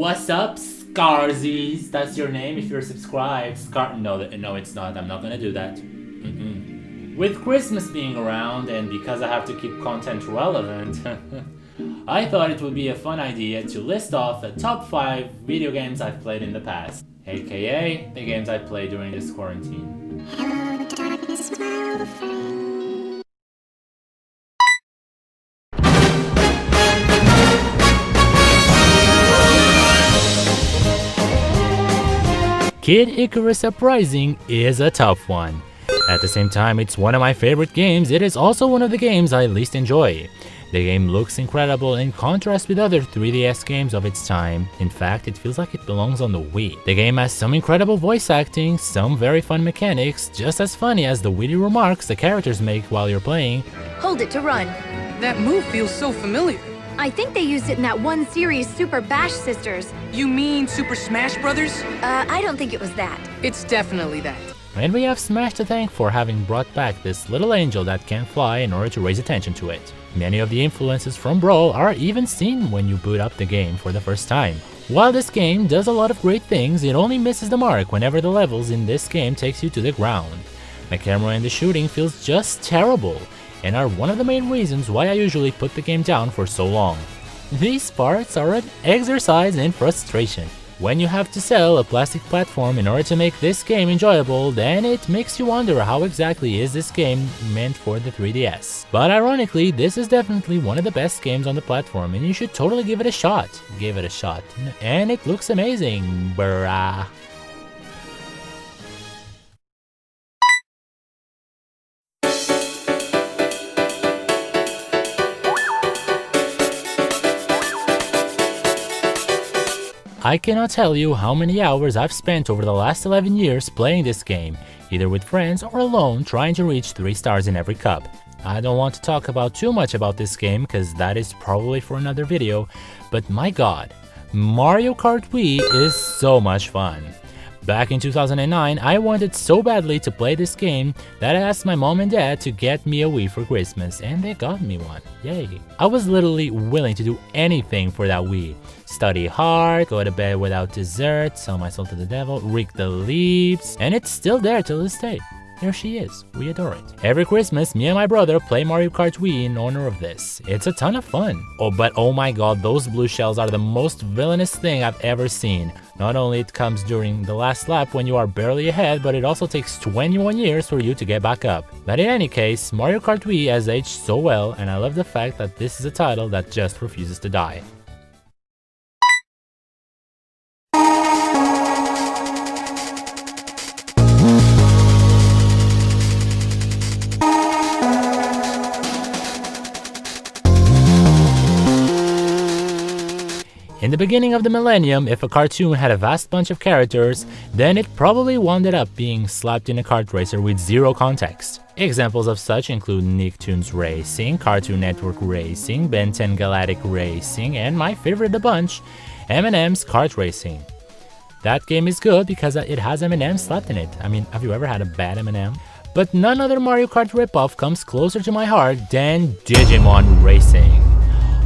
What's up, Scarzies? That's your name if you're subscribed. No, it's not. I'm not gonna do that. With Christmas being around, and because I have to keep content relevant, I thought it would be a fun idea to list off the top 5 video games I've played in the past, aka the games I played during this quarantine. Hello, the darkness is my old friend. Kid Icarus Uprising is a tough one. At the same time, it's one of my favorite games. It is also one of the games I least enjoy. The game looks incredible in contrast with other 3DS games of its time. In fact, it feels like it belongs on the Wii. The game has some incredible voice acting, some very fun mechanics, just as funny as the witty remarks the characters make while you're playing. Hold it to run. That move feels so familiar. I think they used it in that one series, Super Bash Sisters. You mean Super Smash Brothers? I don't think it was that. It's definitely that. And we have Smash to thank for having brought back this little angel that can fly in order to raise attention to it. Many of the influences from Brawl are even seen when you boot up the game for the first time. While this game does a lot of great things, it only misses the mark whenever the levels in this game takes you to the ground. The camera and the shooting feels just terrible, and are one of the main reasons why I usually put the game down for so long. These parts are an exercise in frustration. When you have to sell a plastic platform in order to make this game enjoyable, then it makes you wonder how exactly is this game meant for the 3DS. But ironically, this is definitely one of the best games on the platform and you should totally give it a shot. Give it a shot. And it looks amazing, bruh. I cannot tell you how many hours I've spent over the last 11 years playing this game, either with friends or alone trying to reach 3 stars in every cup. I don't want to talk about too much about this game cause that is probably for another video, but my god, Mario Kart Wii is so much fun. Back in 2009, I wanted so badly to play this game that I asked my mom and dad to get me a Wii for Christmas, and they got me one. Yay. I was literally willing to do anything for that Wii. Study hard, go to bed without dessert, sell my soul to the devil, reek the leaves, and it's still there till this day. Here she is. We adore it. Every Christmas, me and my brother play Mario Kart Wii in honor of this. It's a ton of fun. But oh my god, those blue shells are the most villainous thing I've ever seen. Not only it comes during the last lap when you are barely ahead, but it also takes 21 years for you to get back up. But in any case, Mario Kart Wii has aged so well, and I love the fact that this is a title that just refuses to die. In the beginning of the millennium, if a cartoon had a vast bunch of characters, then it probably wound up being slapped in a kart racer with zero context. Examples of such include Nicktoons Racing, Cartoon Network Racing, Ben 10 Galactic Racing, and my favorite of the bunch, M&M's Kart Racing. That game is good because it has M&M slapped in it. I mean, have you ever had a bad M&M? But none other Mario Kart ripoff comes closer to my heart than Digimon Racing.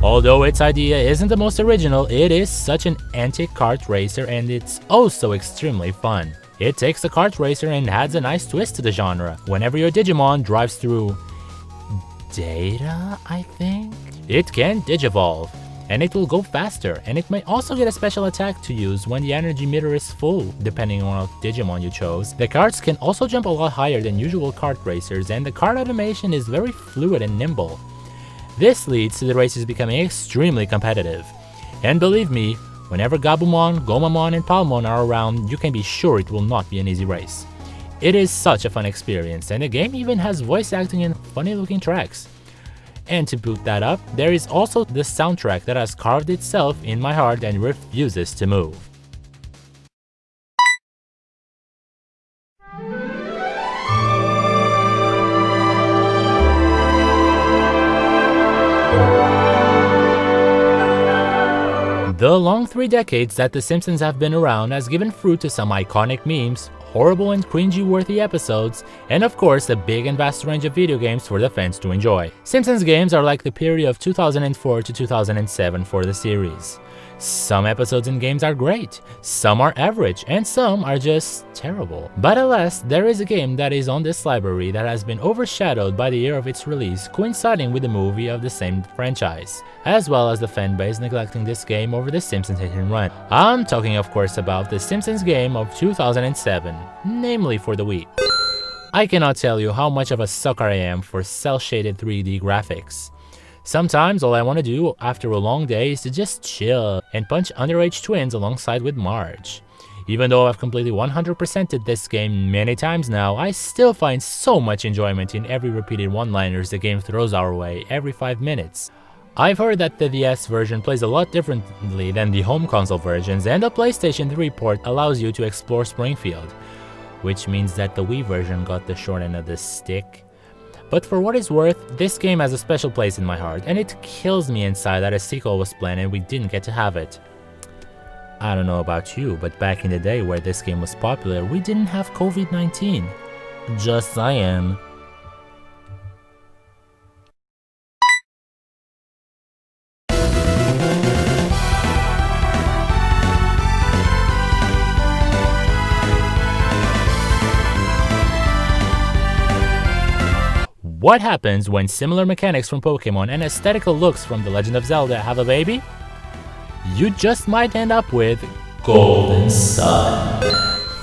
Although its idea isn't the most original, it is such an antique kart racer and it's oh so extremely fun. It takes the kart racer and adds a nice twist to the genre. Whenever your Digimon drives through data, I think, it can digivolve, and it will go faster, and it may also get a special attack to use when the energy meter is full, depending on what Digimon you chose. The karts can also jump a lot higher than usual kart racers, and the kart animation is very fluid and nimble. This leads to the races becoming extremely competitive. And believe me, whenever Gabumon, Gomamon, and Palmon are around, you can be sure it will not be an easy race. It is such a fun experience, and the game even has voice acting and funny looking tracks. And to boot that up, there is also the soundtrack that has carved itself in my heart and refuses to move. The long 3 decades that The Simpsons have been around has given fruit to some iconic memes, horrible and cringy-worthy episodes, and of course a big and vast range of video games for the fans to enjoy. Simpsons games are like the period of 2004 to 2007 for the series. Some episodes and games are great, some are average, and some are just terrible. But alas, there is a game that is on this library that has been overshadowed by the year of its release, coinciding with the movie of the same franchise, as well as the fanbase neglecting this game over the Simpsons hit and run. I'm talking of course about the Simpsons game of 2007, namely for the Wii. I cannot tell you how much of a sucker I am for cel-shaded 3D graphics. Sometimes all I want to do after a long day is to just chill and punch underage twins alongside with Marge. Even though I've completely 100%ed this game many times now, I still find so much enjoyment in every repeated one-liners the game throws our way every 5 minutes. I've heard that the DS version plays a lot differently than the home console versions, and the PlayStation 3 port allows you to explore Springfield, which means that the Wii version got the short end of the stick. But for what it's worth, this game has a special place in my heart, and it kills me inside that a sequel was planned and we didn't get to have it. I don't know about you, but back in the day where this game was popular, we didn't have Covid-19. Just saying. What happens when similar mechanics from Pokemon and aesthetical looks from The Legend of Zelda have a baby? You just might end up with Golden Sun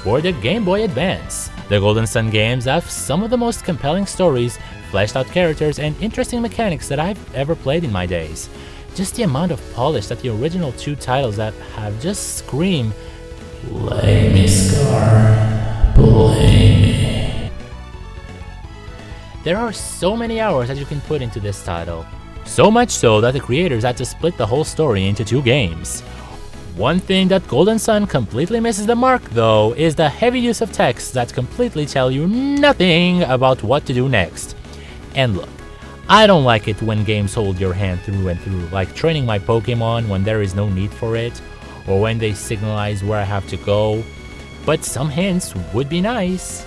for the Game Boy Advance. The Golden Sun games have some of the most compelling stories, fleshed out characters, and interesting mechanics that I've ever played in my days. Just the amount of polish that the original two titles that have just scream, "Play me, Scar, play me." There are so many hours that you can put into this title. So much so that the creators had to split the whole story into 2 games. One thing that Golden Sun completely misses the mark though is the heavy use of texts that completely tell you nothing about what to do next. And look, I don't like it when games hold your hand through and through, like training my Pokemon when there is no need for it, or when they signalize where I have to go, but some hints would be nice.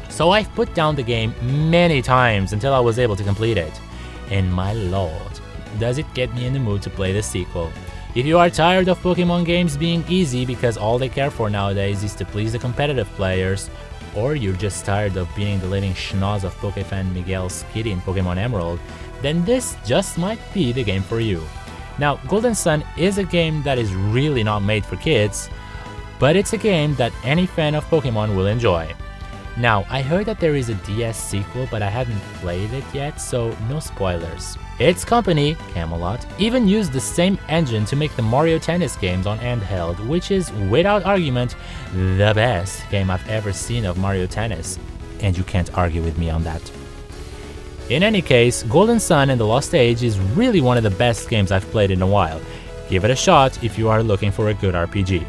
So I've put down the game many times until I was able to complete it. And my lord, does it get me in the mood to play the sequel. If you are tired of Pokemon games being easy because all they care for nowadays is to please the competitive players, or you're just tired of beating the living schnoz of Pokefan Miguel's kitty in Pokemon Emerald, then this just might be the game for you. Now, Golden Sun is a game that is really not made for kids, but it's a game that any fan of Pokemon will enjoy. Now, I heard that there is a DS sequel, but I haven't played it yet, so no spoilers. Its company, Camelot, even used the same engine to make the Mario Tennis games on handheld, which is, without argument, the best game I've ever seen of Mario Tennis. And you can't argue with me on that. In any case, Golden Sun and the Lost Age is really one of the best games I've played in a while. Give it a shot if you are looking for a good RPG.